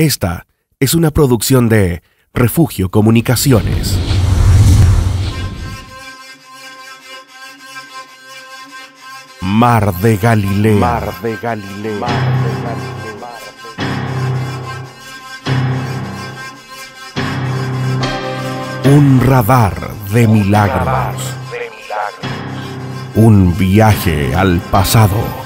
Esta es una producción de Refugio Comunicaciones. Mar de Galilea. Mar de Galilea. Mar de Galilea. Un radar de milagros. Un viaje al pasado.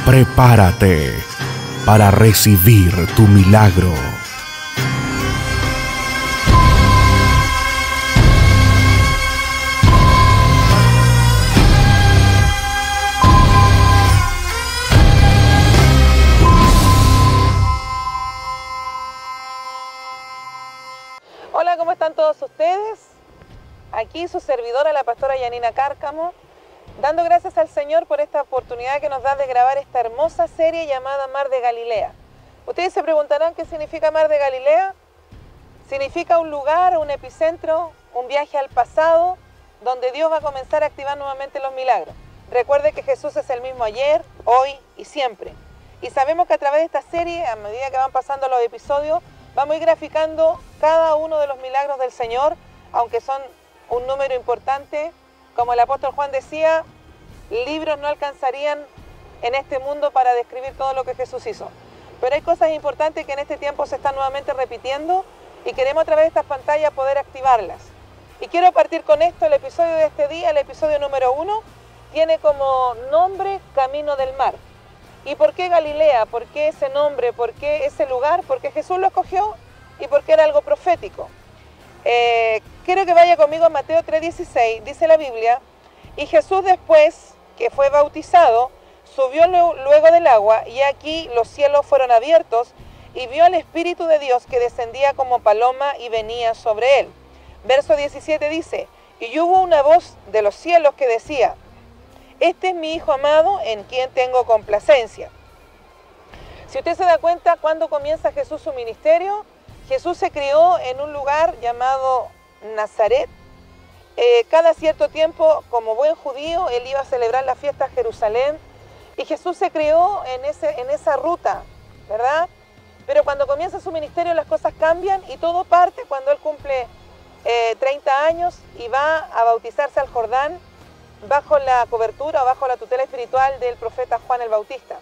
Prepárate para recibir tu milagro. Hola, ¿cómo están todos ustedes? Aquí su servidora, la pastora Yanina Cárcamo, dando gracias al Señor por esta oportunidad que nos da de grabar esta hermosa serie llamada Mar de Galilea. Ustedes se preguntarán qué significa Mar de Galilea. Significa un lugar, un epicentro, un viaje al pasado, donde Dios va a comenzar a activar nuevamente los milagros. Recuerde que Jesús es el mismo ayer, hoy y siempre. Y sabemos que a través de esta serie, a medida que van pasando los episodios, vamos a ir graficando cada uno de los milagros del Señor, aunque son un número importante. Como el apóstol Juan decía, libros no alcanzarían en este mundo para describir todo lo que Jesús hizo. Pero hay cosas importantes que en este tiempo se están nuevamente repitiendo y queremos a través de estas pantallas poder activarlas. Y quiero partir con esto. El episodio de este día, el episodio número 1, tiene como nombre Camino del Mar. ¿Y por qué Galilea? ¿Por qué ese nombre? ¿Por qué ese lugar? Porque Jesús lo escogió y porque era algo profético. Quiero que vaya conmigo a Mateo 3:16, dice la Biblia: y Jesús, después que fue bautizado, subió luego del agua, y aquí los cielos fueron abiertos, y vio al Espíritu de Dios que descendía como paloma y venía sobre él. Verso 17 dice: y hubo una voz de los cielos que decía: este es mi Hijo amado, en quien tengo complacencia. Si usted se da cuenta, cuando comienza Jesús su ministerio, Jesús se crió en un lugar llamado Nazaret. Cada cierto tiempo, como buen judío, él iba a celebrar la fiesta a Jerusalén, y Jesús se crió en esa ruta, ¿verdad? Pero cuando comienza su ministerio las cosas cambian, y todo parte cuando él cumple 30 años y va a bautizarse al Jordán bajo la cobertura o bajo la tutela espiritual del profeta Juan el Bautista.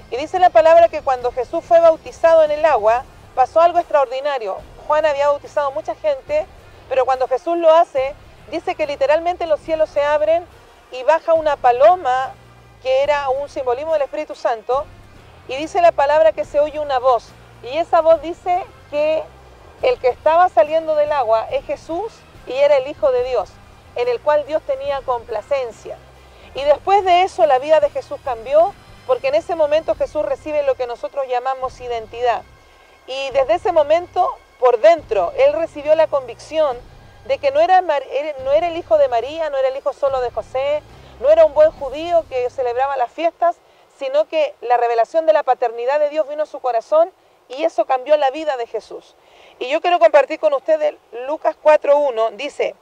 Y dice la palabra que cuando Jesús fue bautizado en el agua, pasó algo extraordinario. Juan había bautizado a mucha gente, pero cuando Jesús lo hace, dice que literalmente los cielos se abren y baja una paloma, que era un simbolismo del Espíritu Santo, y dice la palabra que se oye una voz. Y esa voz dice que el que estaba saliendo del agua es Jesús y era el Hijo de Dios, en el cual Dios tenía complacencia. Y después de eso la vida de Jesús cambió, porque en ese momento Jesús recibe lo que nosotros llamamos identidad. Y desde ese momento, por dentro, él recibió la convicción de que no era el hijo de María, no era el hijo solo de José, no era un buen judío que celebraba las fiestas, sino que la revelación de la paternidad de Dios vino a su corazón, y eso cambió la vida de Jesús. Y yo quiero compartir con ustedes Lucas 4:1, dice: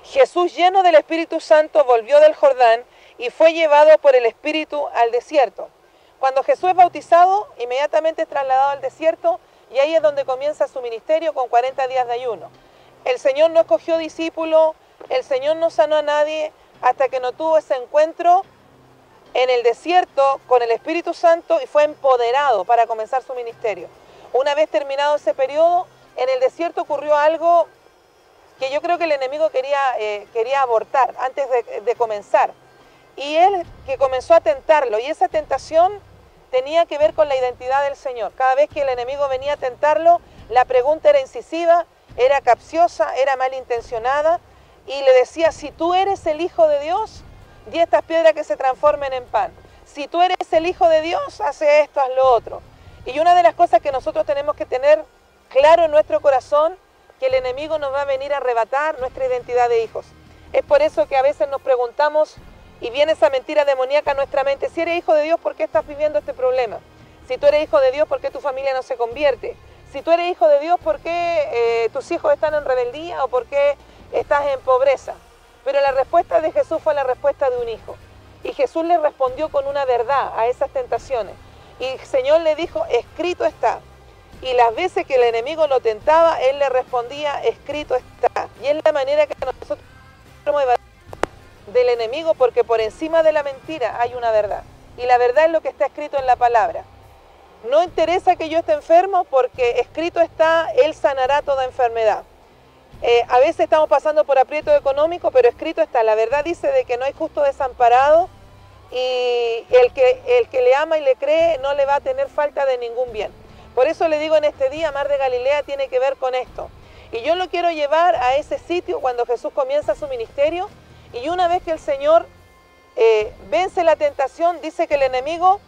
Jesús, lleno del Espíritu Santo, volvió del Jordán y fue llevado por el Espíritu al desierto. Cuando Jesús es bautizado, inmediatamente es trasladado al desierto, y ahí es donde comienza su ministerio con 40 días de ayuno. El Señor no escogió discípulos, el Señor no sanó a nadie hasta que no tuvo ese encuentro en el desierto con el Espíritu Santo y fue empoderado para comenzar su ministerio. Una vez terminado ese periodo, en el desierto ocurrió algo que yo creo que el enemigo quería abortar antes de comenzar. Y él que comenzó a tentarlo, y esa tentación tenía que ver con la identidad del Señor. Cada vez que el enemigo venía a tentarlo, la pregunta era incisiva, era capciosa, era malintencionada, y le decía: si tú eres el Hijo de Dios, di estas piedras que se transformen en pan. Si tú eres el Hijo de Dios, hace esto, haz lo otro. Y una de las cosas que nosotros tenemos que tener claro en nuestro corazón, que el enemigo nos va a venir a arrebatar nuestra identidad de hijos. Es por eso que a veces nos preguntamos, y viene esa mentira demoníaca a nuestra mente: si eres hijo de Dios, ¿por qué estás viviendo este problema? Si tú eres hijo de Dios, ¿por qué tu familia no se convierte? Si tú eres hijo de Dios, ¿por qué tus hijos están en rebeldía o por qué estás en pobreza? Pero la respuesta de Jesús fue la respuesta de un hijo. Y Jesús le respondió con una verdad a esas tentaciones. Y el Señor le dijo, escrito está. Y las veces que el enemigo lo tentaba, Él le respondía, escrito está. Y es la manera que nosotros podemos evadir del enemigo, porque por encima de la mentira hay una verdad. Y la verdad es lo que está escrito en la palabra. No interesa que yo esté enfermo, porque escrito está, Él sanará toda enfermedad. A veces estamos pasando por aprieto económico, pero escrito está. La verdad dice de que no hay justo desamparado, y el que le ama y le cree no le va a tener falta de ningún bien. Por eso le digo en este día, Mar de Galilea tiene que ver con esto. Y yo lo quiero llevar a ese sitio cuando Jesús comienza su ministerio. Y una vez que el Señor vence la tentación, dice que el enemigo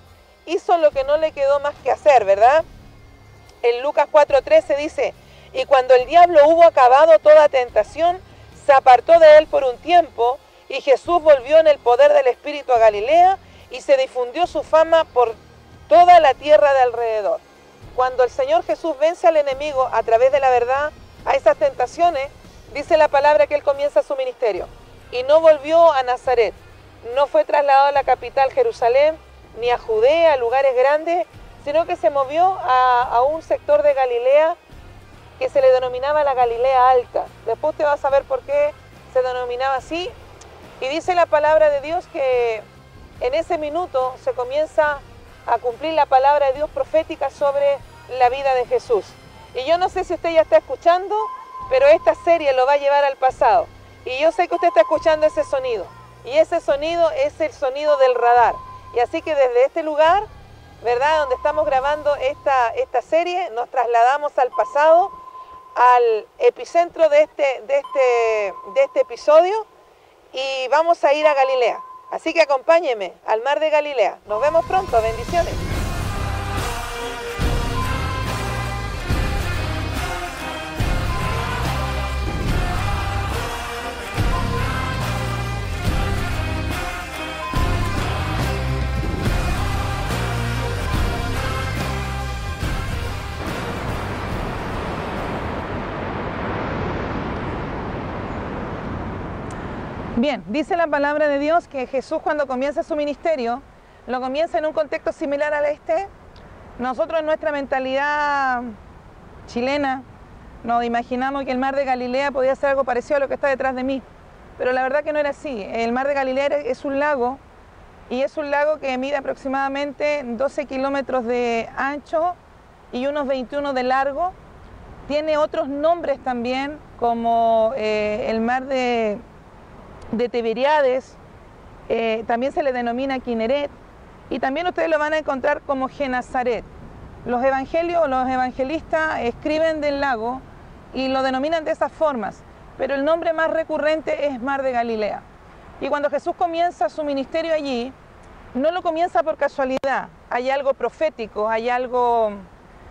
hizo lo que no le quedó más que hacer, ¿verdad? En Lucas 4:13 dice, y cuando el diablo hubo acabado toda tentación, se apartó de él por un tiempo, y Jesús volvió en el poder del Espíritu a Galilea, y se difundió su fama por toda la tierra de alrededor. Cuando el Señor Jesús vence al enemigo a través de la verdad, a esas tentaciones, dice la palabra que Él comienza su ministerio. Y no volvió a Nazaret, no fue trasladado a la capital Jerusalén, ni a Judea, a lugares grandes, sino que se movió a un sector de Galilea que se le denominaba la Galilea Alta. Después usted va a saber por qué se denominaba así. Y dice la palabra de Dios que en ese minuto se comienza a cumplir la palabra de Dios profética sobre la vida de Jesús. Y yo no sé si usted ya está escuchando, pero esta serie lo va a llevar al pasado. Y yo sé que usted está escuchando ese sonido. Y ese sonido es el sonido del radar. Y así que desde este lugar, ¿verdad?, donde estamos grabando esta serie, nos trasladamos al pasado, al epicentro de este episodio, y vamos a ir a Galilea. Así que acompáñeme al Mar de Galilea. Nos vemos pronto. Bendiciones. Bien, dice la palabra de Dios que Jesús cuando comienza su ministerio, lo comienza en un contexto similar al este. Nosotros en nuestra mentalidad chilena nos imaginamos que el Mar de Galilea podía ser algo parecido a lo que está detrás de mí, pero la verdad que no era así. El Mar de Galilea es un lago, y es un lago que mide aproximadamente 12 kilómetros de ancho y unos 21 de largo. Tiene otros nombres también, como el Mar de Tiberíades, también se le denomina Kineret, y también ustedes lo van a encontrar como Genazaret. Los evangelios, los evangelistas escriben del lago y lo denominan de esas formas, pero el nombre más recurrente es Mar de Galilea. Y cuando Jesús comienza su ministerio allí, no lo comienza por casualidad, hay algo profético, hay algo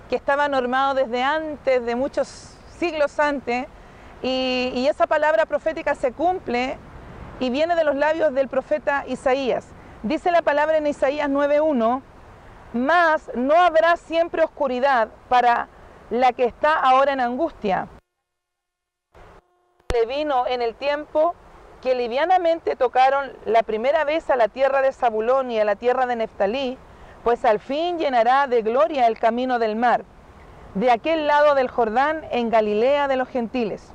que estaba normado desde antes, de muchos siglos antes, y esa palabra profética se cumple y viene de los labios del profeta Isaías. Dice la palabra en Isaías 9:1, mas no habrá siempre oscuridad para la que está ahora en angustia. Le vino en el tiempo que livianamente tocaron la primera vez a la tierra de Zabulón y a la tierra de Neftalí, pues al fin llenará de gloria el camino del mar, de aquel lado del Jordán, en Galilea de los gentiles.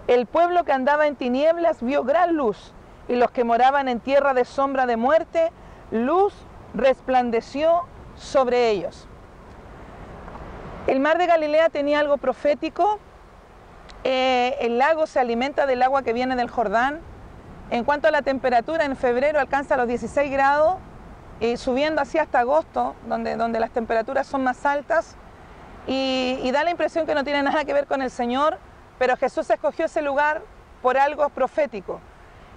El pueblo que andaba en tinieblas vio gran luz, y los que moraban en tierra de sombra de muerte, luz resplandeció sobre ellos. El Mar de Galilea tenía algo profético. El lago se alimenta del agua que viene del Jordán. En cuanto a la temperatura, en febrero alcanza los 16 grados, y subiendo así hasta agosto, donde las temperaturas son más altas, y da la impresión que no tiene nada que ver con el Señor, pero Jesús escogió ese lugar por algo profético.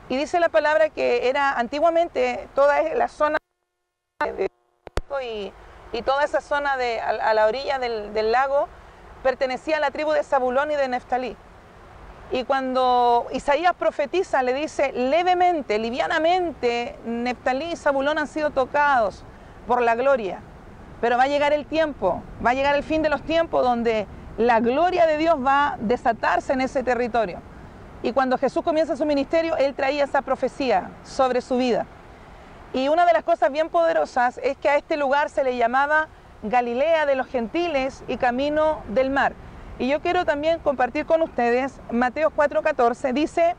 Y dice la palabra que era antiguamente toda la zona y toda esa zona a la orilla del lago pertenecía a la tribu de Zabulón y de Neftalí. Y cuando Isaías profetiza, le dice levemente, livianamente, Neftalí y Zabulón han sido tocados por la gloria. Pero va a llegar el tiempo, va a llegar el fin de los tiempos donde la gloria de Dios va a desatarse en ese territorio. Y cuando Jesús comienza su ministerio, Él traía esa profecía sobre su vida. Y una de las cosas bien poderosas es que a este lugar se le llamaba Galilea de los Gentiles y Camino del Mar. Y yo quiero también compartir con ustedes Mateo 4:14, dice: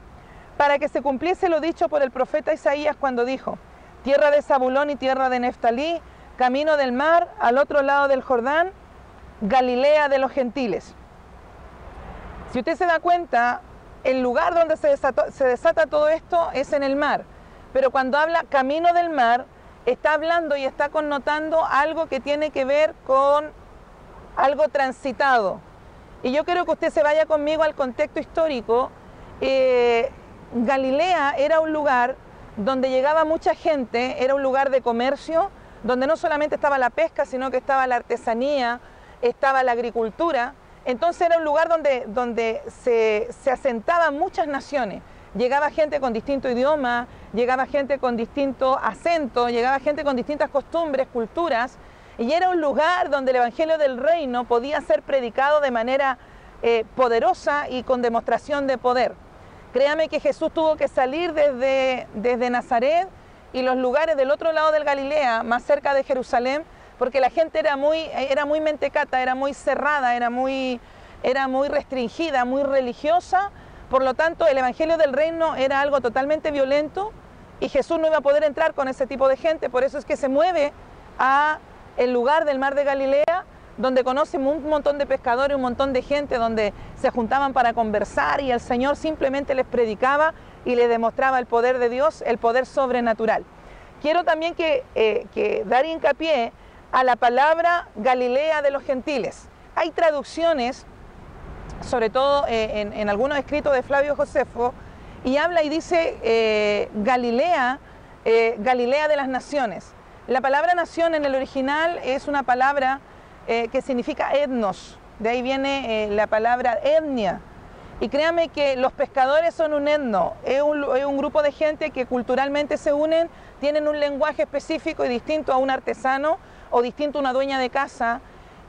para que se cumpliese lo dicho por el profeta Isaías cuando dijo: tierra de Zabulón y tierra de Neftalí, camino del mar, al otro lado del Jordán, Galilea de los Gentiles. Si usted se da cuenta, el lugar donde se desata todo esto es en el mar. Pero cuando habla camino del mar, está hablando y está connotando algo que tiene que ver con algo transitado. Y yo quiero que usted se vaya conmigo al contexto histórico. Galilea era un lugar donde llegaba mucha gente, era un lugar de comercio, donde no solamente estaba la pesca, sino que estaba la artesanía, estaba la agricultura. Entonces era un lugar donde se asentaban muchas naciones. Llegaba gente con distinto idioma, llegaba gente con distinto acento, llegaba gente con distintas costumbres, culturas, y era un lugar donde el Evangelio del Reino podía ser predicado de manera poderosa y con demostración de poder. Créame que Jesús tuvo que salir desde Nazaret y los lugares del otro lado del Galilea, más cerca de Jerusalén, porque la gente era muy mentecata, era muy cerrada, era muy restringida, muy religiosa. Por lo tanto, el Evangelio del Reino era algo totalmente violento y Jesús no iba a poder entrar con ese tipo de gente. Por eso es que se mueve a el lugar del mar de Galilea, donde conocen un montón de pescadores, un montón de gente, donde se juntaban para conversar y el Señor simplemente les predicaba y les demostraba el poder de Dios, el poder sobrenatural. Quiero también que dar hincapié a la palabra Galilea de los Gentiles. Hay traducciones, sobre todo en algunos escritos de Flavio Josefo, y habla y dice Galilea, Galilea de las naciones. La palabra nación en el original es una palabra que significa etnos, de ahí viene la palabra etnia. Y créanme que los pescadores son un etno, es un grupo de gente que culturalmente se unen, tienen un lenguaje específico y distinto a un artesano o distinto a una dueña de casa.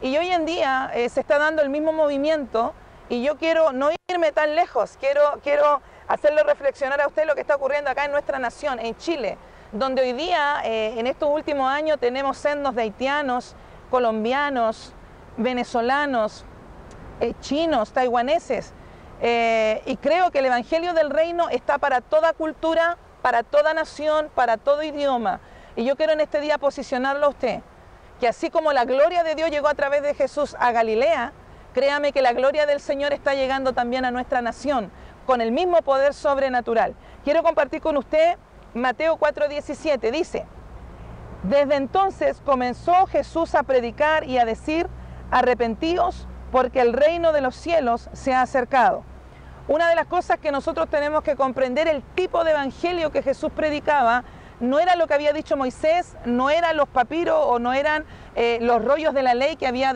Y hoy en día se está dando el mismo movimiento y yo quiero no irme tan lejos, quiero hacerle reflexionar a usted lo que está ocurriendo acá en nuestra nación, en Chile, donde hoy día, en estos últimos años, tenemos etnos de haitianos, colombianos, venezolanos, chinos, taiwaneses. Y creo que el Evangelio del Reino está para toda cultura, para toda nación, para todo idioma. Y yo quiero en este día posicionarlo a usted, que así como la gloria de Dios llegó a través de Jesús a Galilea, créame que la gloria del Señor está llegando también a nuestra nación, con el mismo poder sobrenatural. Quiero compartir con usted Mateo 4:17, dice: desde entonces comenzó Jesús a predicar y a decir: arrepentíos, porque el reino de los cielos se ha acercado. Una de las cosas que nosotros tenemos que comprender, el tipo de evangelio que Jesús predicaba, no era lo que había dicho Moisés, no eran los papiros o no eran los rollos de la ley que había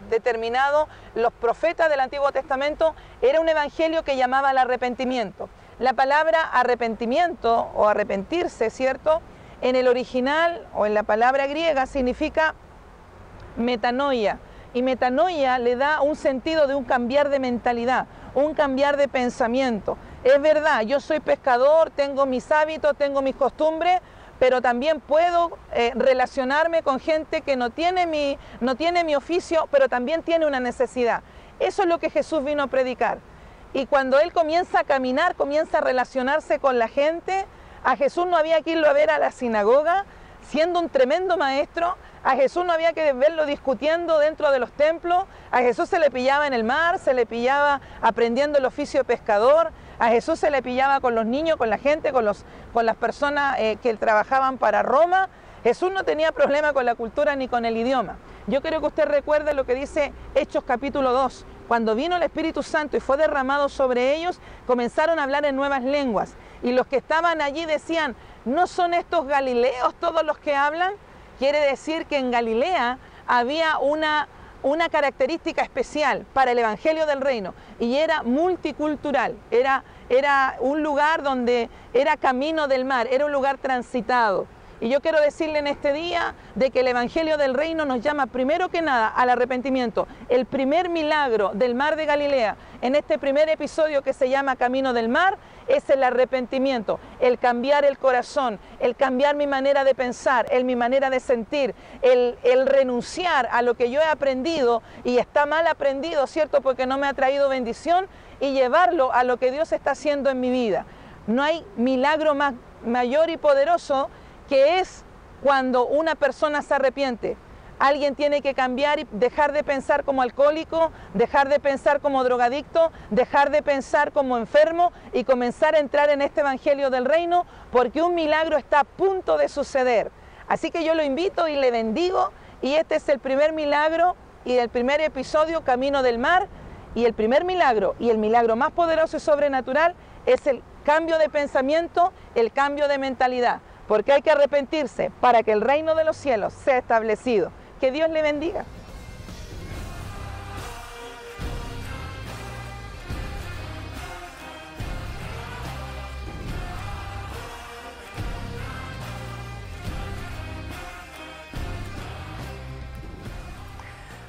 determinado los profetas del Antiguo Testamento, era un evangelio que llamaba al arrepentimiento. La palabra arrepentimiento o arrepentirse, ¿cierto?, en el original o en la palabra griega significa metanoia. Y metanoia le da un sentido de un cambiar de mentalidad, un cambiar de pensamiento. Es verdad, yo soy pescador, tengo mis hábitos, tengo mis costumbres, pero también puedo relacionarme con gente que no tiene mi oficio, pero también tiene una necesidad. Eso es lo que Jesús vino a predicar. Y cuando Él comienza a caminar, comienza a relacionarse con la gente, a Jesús no había que irlo a ver a la sinagoga, siendo un tremendo maestro. A Jesús no había que verlo discutiendo dentro de los templos. A Jesús se le pillaba en el mar, se le pillaba aprendiendo el oficio de pescador. A Jesús se le pillaba con los niños, con la gente, con las personas que trabajaban para Roma. Jesús no tenía problema con la cultura ni con el idioma. Yo quiero que usted recuerde lo que dice Hechos capítulo 2. Cuando vino el Espíritu Santo y fue derramado sobre ellos, comenzaron a hablar en nuevas lenguas. Y los que estaban allí decían: ¿no son estos galileos todos los que hablan? Quiere decir que en Galilea había una característica especial para el Evangelio del Reino y era multicultural, era un lugar donde era camino del mar, era un lugar transitado. Y yo quiero decirle en este día de que el Evangelio del Reino nos llama primero que nada al arrepentimiento. El primer milagro del mar de Galilea, en este primer episodio que se llama Camino del Mar, es el arrepentimiento, el cambiar el corazón, el cambiar mi manera de pensar, mi manera de sentir, el renunciar a lo que yo he aprendido y está mal aprendido, ¿cierto? Porque no me ha traído bendición, y llevarlo a lo que Dios está haciendo en mi vida. No hay milagro mayor y poderoso que es cuando una persona se arrepiente. Alguien tiene que cambiar y dejar de pensar como alcohólico, dejar de pensar como drogadicto, dejar de pensar como enfermo y comenzar a entrar en este Evangelio del Reino, porque un milagro está a punto de suceder. Así que yo lo invito y le bendigo, y este es el primer milagro y el primer episodio, Camino del Mar, y el primer milagro y el milagro más poderoso y sobrenatural es el cambio de pensamiento, el cambio de mentalidad, porque hay que arrepentirse para que el reino de los cielos sea establecido. Que Dios le bendiga.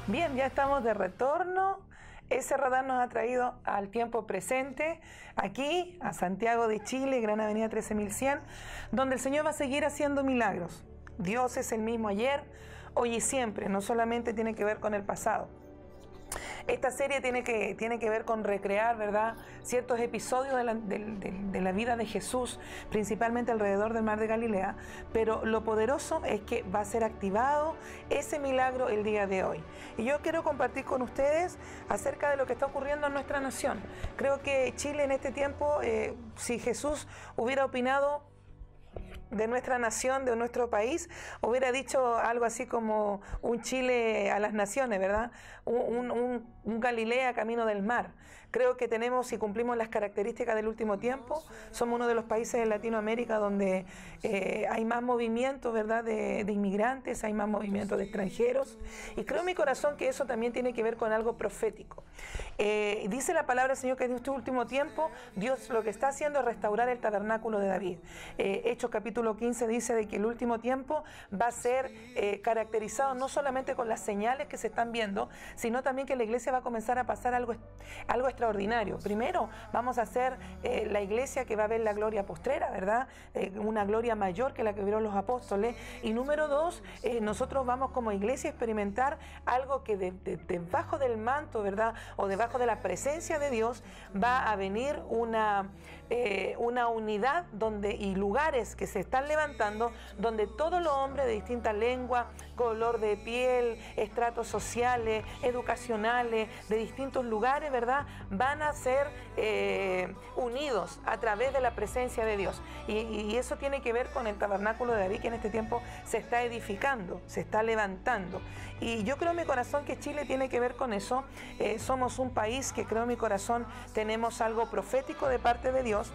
Bien, ya estamos de retorno. Ese radar nos ha traído al tiempo presente, aquí, a Santiago de Chile, Gran Avenida 13100, donde el Señor va a seguir haciendo milagros. Dios es el mismo ayer, hoy y siempre, no solamente tiene que ver con el pasado. Esta serie tiene que ver con recrear, ¿verdad?, ciertos episodios de la vida de Jesús, principalmente alrededor del mar de Galilea, pero lo poderoso es que va a ser activado ese milagro el día de hoy. Y yo quiero compartir con ustedes acerca de lo que está ocurriendo en nuestra nación. Creo que Chile en este tiempo, si Jesús hubiera opinado de nuestra nación, de nuestro país, hubiera dicho algo así como un Chile a las naciones, ¿verdad? Un Galilea camino del mar. Creo que tenemos y cumplimos las características del último tiempo. Somos uno de los países en Latinoamérica donde hay más movimientos, ¿verdad?, de inmigrantes, hay más movimientos de extranjeros. Y creo en mi corazón que eso también tiene que ver con algo profético. Dice la palabra del Señor que en este último tiempo Dios lo que está haciendo es restaurar el tabernáculo de David. Hechos capítulo 15 dice de que el último tiempo va a ser caracterizado no solamente con las señales que se están viendo, sino también que la iglesia va a comenzar a pasar algo extraordinario. Primero, vamos a ser la iglesia que va a ver la gloria postrera, ¿verdad? Una gloria mayor que la que vieron los apóstoles. Y número dos, nosotros vamos como iglesia a experimentar algo que debajo del manto, ¿verdad?, o debajo de la presencia de Dios va a venir una unidad y lugares que se están levantando, donde todos los hombres de distinta lengua, color de piel, estratos sociales, educacionales, de distintos lugares, ¿verdad?, van a ser unidos a través de la presencia de Dios. Y eso tiene que ver con el tabernáculo de David, que en este tiempo se está edificando, se está levantando. Y yo creo en mi corazón que Chile tiene que ver con eso. Somos un país que creo en mi corazón tenemos algo profético de parte de Dios.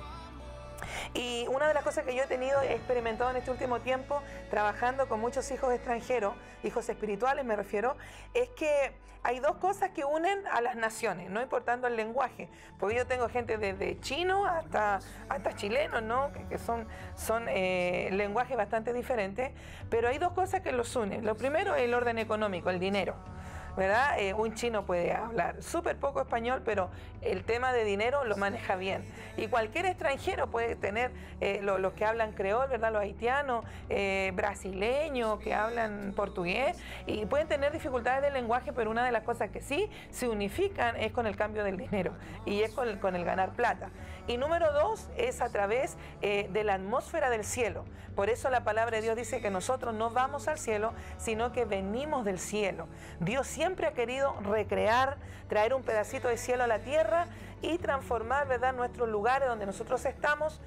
Y una de las cosas que yo he experimentado en este último tiempo, trabajando con muchos hijos extranjeros, hijos espirituales me refiero, es que hay dos cosas que unen a las naciones, no importando el lenguaje. Porque yo tengo gente desde chino hasta chileno, ¿no?, que son lenguajes bastante diferentes, pero hay dos cosas que los unen. Lo primero es el orden económico, el dinero, ¿verdad? Un chino puede hablar súper poco español, pero el tema de dinero lo maneja bien. Y cualquier extranjero puede tener, los que hablan creol, ¿verdad?, los haitianos, brasileños que hablan portugués, y pueden tener dificultades de lenguaje, pero una de las cosas que sí se unifican es con el cambio del dinero y es con el ganar plata. Y número dos es a través de la atmósfera del cielo. Por eso la palabra de Dios dice que nosotros no vamos al cielo, sino que venimos del cielo. Dios siempre ha querido recrear, traer un pedacito de cielo a la tierra y transformar, ¿verdad?, nuestros lugares donde nosotros estamos,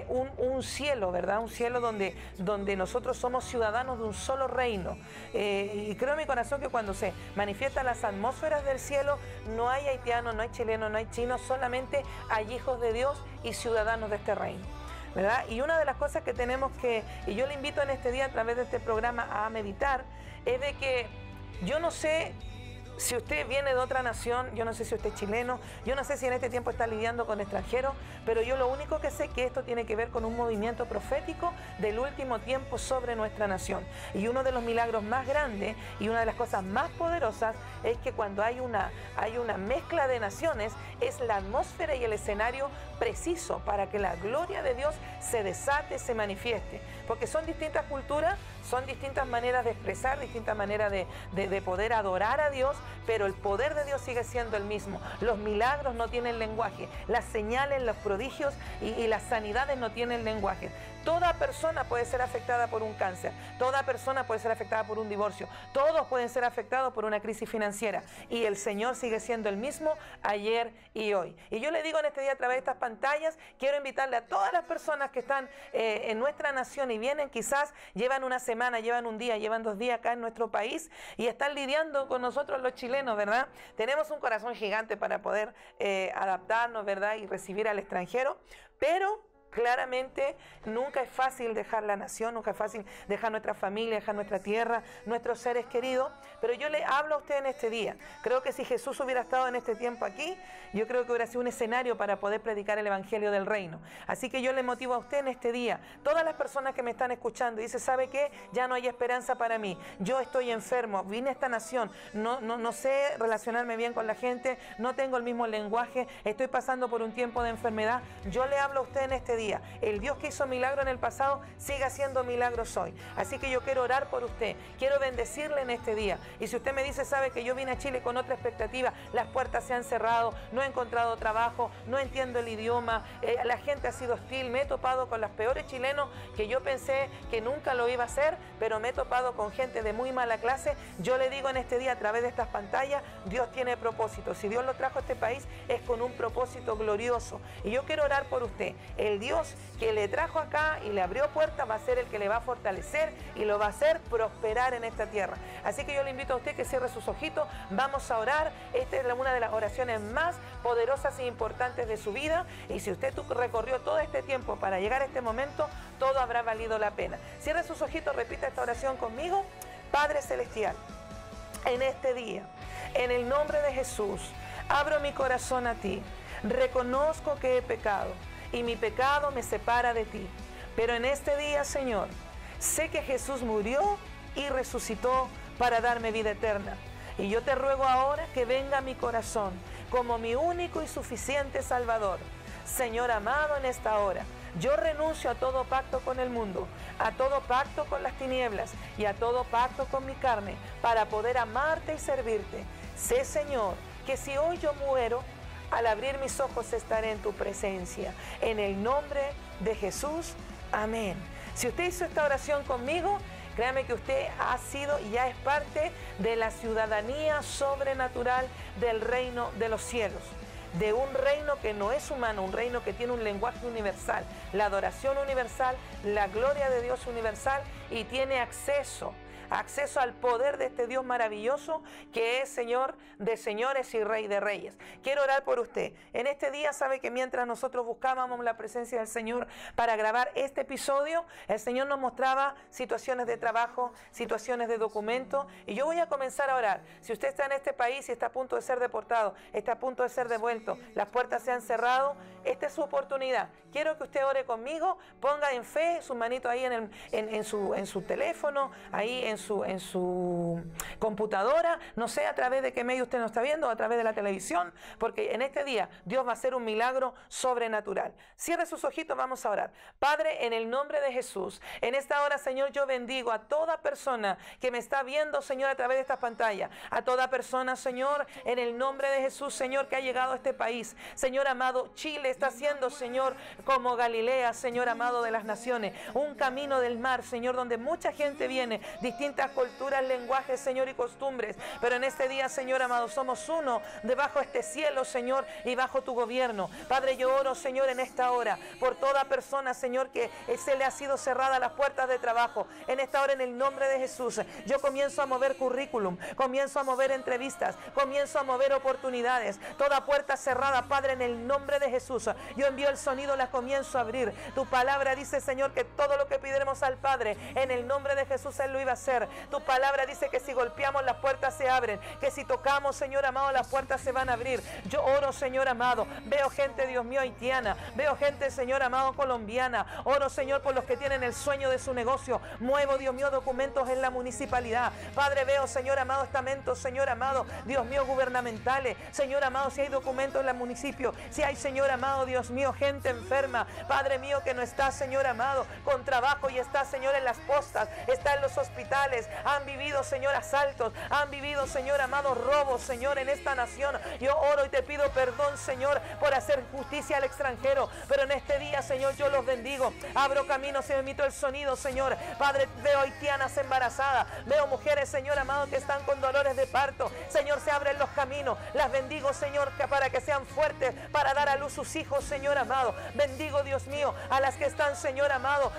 un cielo, ¿verdad?, un cielo donde nosotros somos ciudadanos de un solo reino. Y creo en mi corazón que cuando se manifiestan las atmósferas del cielo, no hay haitianos, no hay chilenos, no hay chinos, solamente hay hijos de Dios y ciudadanos de este reino, ¿verdad? Y una de las cosas que tenemos y yo le invito en este día a través de este programa a meditar, es de que yo no sé Si usted viene de otra nación, yo no sé si usted es chileno, yo no sé si en este tiempo está lidiando con extranjeros, pero yo lo único que sé es que esto tiene que ver con un movimiento profético del último tiempo sobre nuestra nación. Y uno de los milagros más grandes y una de las cosas más poderosas es que cuando hay una mezcla de naciones, es la atmósfera y el escenario preciso para que la gloria de Dios se desate, se manifieste. Porque son distintas culturas, son distintas maneras de expresar, distintas maneras de poder adorar a Dios, pero el poder de Dios sigue siendo el mismo. Los milagros no tienen lenguaje, las señales, los prodigios y las sanidades no tienen lenguaje. Toda persona puede ser afectada por un cáncer, toda persona puede ser afectada por un divorcio, todos pueden ser afectados por una crisis financiera y el Señor sigue siendo el mismo ayer y hoy. Y yo le digo en este día a través de estas pantallas, quiero invitarle a todas las personas que están en nuestra nación y vienen, quizás llevan una semana, llevan un día, llevan 2 días acá en nuestro país y están lidiando con nosotros los chilenos, ¿verdad? Tenemos un corazón gigante para poder adaptarnos, ¿verdad? Y recibir al extranjero, pero claramente nunca es fácil dejar la nación, nunca es fácil dejar nuestra familia, dejar nuestra tierra, nuestros seres queridos, pero yo le hablo a usted en este día. Creo que si Jesús hubiera estado en este tiempo aquí, yo creo que hubiera sido un escenario para poder predicar el evangelio del reino. Así que yo le motivo a usted en este día, todas las personas que me están escuchando y dicen, ¿sabe qué? Ya no hay esperanza para mí, yo estoy enfermo, vine a esta nación, no sé relacionarme bien con la gente, no tengo el mismo lenguaje, estoy pasando por un tiempo de enfermedad. Yo le hablo a usted en este día. El Dios que hizo milagro en el pasado sigue haciendo milagros hoy. Así que yo quiero orar por usted, quiero bendecirle en este día. Y si usted me dice, sabe que yo vine a Chile con otra expectativa, las puertas se han cerrado, no he encontrado trabajo, no entiendo el idioma, la gente ha sido hostil, me he topado con los peores chilenos que yo pensé que nunca lo iba a hacer, pero me he topado con gente de muy mala clase. Yo le digo en este día a través de estas pantallas, Dios tiene propósito. Si Dios lo trajo a este país es con un propósito glorioso. Y yo quiero orar por usted. El Dios que le trajo acá y le abrió puertas va a ser el que le va a fortalecer y lo va a hacer prosperar en esta tierra. Así que yo le invito a usted que cierre sus ojitos, vamos a orar. Esta es una de las oraciones más poderosas e importantes de su vida, y si usted recorrió todo este tiempo para llegar a este momento, todo habrá valido la pena. Cierre sus ojitos, repita esta oración conmigo. Padre Celestial, en este día, en el nombre de Jesús, abro mi corazón a ti, reconozco que he pecado y mi pecado me separa de ti. Pero en este día, Señor, sé que Jesús murió y resucitó para darme vida eterna. Y yo te ruego ahora que venga a mi corazón como mi único y suficiente Salvador. Señor amado, en esta hora, yo renuncio a todo pacto con el mundo, a todo pacto con las tinieblas y a todo pacto con mi carne para poder amarte y servirte. Sé, Señor, que si hoy yo muero, al abrir mis ojos estaré en tu presencia. En el nombre de Jesús, amén. Si usted hizo esta oración conmigo, créame que usted ha sido y ya es parte de la ciudadanía sobrenatural del reino de los cielos. De un reino que no es humano, un reino que tiene un lenguaje universal, la adoración universal, la gloria de Dios universal, y tiene acceso al poder de este Dios maravilloso que es Señor de señores y Rey de reyes. Quiero orar por usted. En este día, sabe que mientras nosotros buscábamos la presencia del Señor para grabar este episodio, el Señor nos mostraba situaciones de trabajo, situaciones de documento, y yo voy a comenzar a orar. Si usted está en este país y está a punto de ser deportado, está a punto de ser devuelto, las puertas se han cerrado, esta es su oportunidad. Quiero que usted ore conmigo, ponga en fe su manito ahí en su teléfono, ahí en su computadora, no sé a través de qué medio usted nos está viendo, a través de la televisión, porque en este día Dios va a hacer un milagro sobrenatural. Cierre sus ojitos, vamos a orar. Padre, en el nombre de Jesús, en esta hora, Señor, yo bendigo a toda persona que me está viendo, Señor, a través de esta pantalla, a toda persona, Señor, en el nombre de Jesús, Señor, que ha llegado a este país. Señor amado, Chile está siendo, Señor, como Galilea, Señor amado de las naciones, un camino del mar, Señor, donde mucha gente viene, distintas culturas, lenguajes, Señor, y costumbres, pero en este día, Señor amado, somos uno debajo de este cielo, Señor, y bajo tu gobierno. Padre, yo oro, Señor, en esta hora, por toda persona, Señor, que se le ha sido cerrada las puertas de trabajo. En esta hora, en el nombre de Jesús, yo comienzo a mover currículum, comienzo a mover entrevistas, comienzo a mover oportunidades. Toda puerta cerrada, Padre, en el nombre de Jesús, yo envío el sonido, la comienzo a abrir. Tu palabra dice, Señor, que todo lo que pidiéramos al Padre, en el nombre de Jesús, Él lo iba a hacer. hacer. Tu palabra dice que si golpeamos las puertas se abren, que si tocamos, Señor amado, las puertas se van a abrir. Yo oro, Señor amado, veo gente, Dios mío, haitiana, veo gente, Señor amado, colombiana. Oro, Señor, por los que tienen el sueño de su negocio. Muevo, Dios mío, documentos en la municipalidad. Padre, veo, Señor amado, estamentos, Señor amado, Dios mío, gubernamentales. Señor amado, si hay documentos en el municipio, si hay, Señor amado, Dios mío, gente enferma, Padre mío, que no está, Señor amado, con trabajo y está, Señor, en las postas, está en los hospitales, han vivido, Señor, asaltos, han vivido, Señor amado, robos, Señor, en esta nación. Yo oro y te pido perdón, Señor, por hacer justicia al extranjero, pero en este día, Señor, yo los bendigo. Abro caminos y emito el sonido, Señor. Padre, veo haitianas embarazadas, veo mujeres, Señor amado, que están con dolores de parto. Señor, se abren los caminos. Las bendigo, Señor, para que sean fuertes para dar a luz sus hijos, Señor amado. Bendigo, Dios mío, a las que están, Señor amado,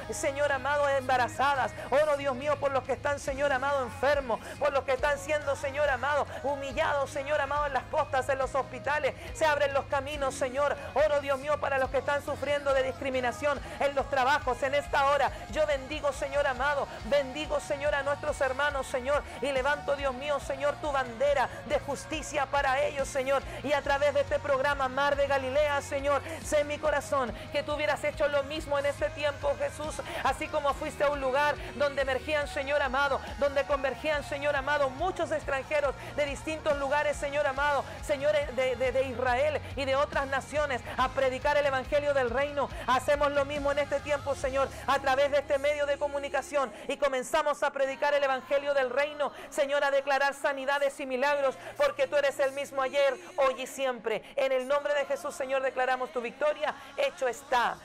embarazadas. Oro, Dios mío, por los que están, Señor amado, enfermos, por los que están siendo, Señor amado, humillados, Señor amado, en las postas, en los hospitales. Se abren los caminos, Señor. Oro, Dios mío, para los que están sufriendo de discriminación en los trabajos. En esta hora yo bendigo, Señor amado, bendigo, Señor, a nuestros hermanos, Señor, y levanto, Dios mío, Señor, tu bandera de justicia para ellos, Señor. Y a través de este programa Mar de Galilea, Señor, sé en mi corazón que tú hubieras hecho lo mismo en este tiempo, Jesús, así como fuiste a un lugar donde emergían, Señor amado, donde convergían, Señor amado, muchos extranjeros de distintos lugares, Señor amado, Señor, de Israel y de otras naciones, a predicar el evangelio del reino. Hacemos lo mismo en este tiempo, Señor, a través de este medio de comunicación, y comenzamos a predicar el evangelio del reino, Señor, a declarar sanidades y milagros, porque tú eres el mismo ayer, hoy y siempre. En el nombre de Jesús, Señor, declaramos tu victoria. Hecho está,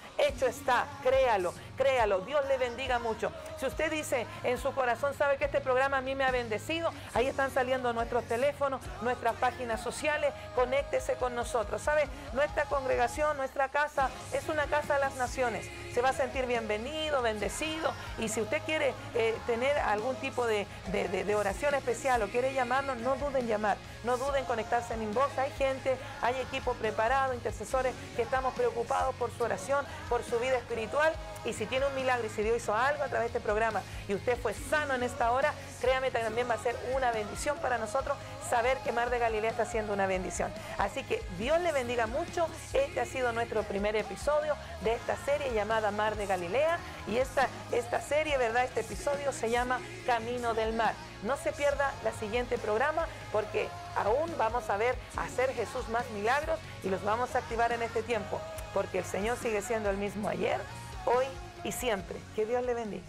créalo, créalo. Dios le bendiga mucho. Si usted dice en su corazón, sabe que este programa a mí me ha bendecido, ahí están saliendo nuestros teléfonos, nuestras páginas sociales. Conéctese con nosotros. ¿Sabe? Nuestra congregación, nuestra casa es una casa de las naciones. Se va a sentir bienvenido, bendecido. Y si usted quiere tener algún tipo de oración especial o quiere llamarnos, no duden en llamar, no duden en conectarse en inbox. Hay gente, hay equipo preparado, intercesores que estamos preocupados por su oración, por su vida espiritual. Y si tiene un milagro y si Dios hizo algo a través de este programa y usted fue sano en esta hora, créame, también va a ser una bendición para nosotros saber que Mar de Galilea está haciendo una bendición. Así que Dios le bendiga mucho. Este ha sido nuestro primer episodio de esta serie llamada Mar de Galilea. Y esta serie, ¿verdad? Este episodio se llama Camino del Mar. No se pierda la siguiente programa, porque aún vamos a ver hacer Jesús más milagros y los vamos a activar en este tiempo, porque el Señor sigue siendo el mismo ayer, hoy y siempre. Que Dios le bendiga.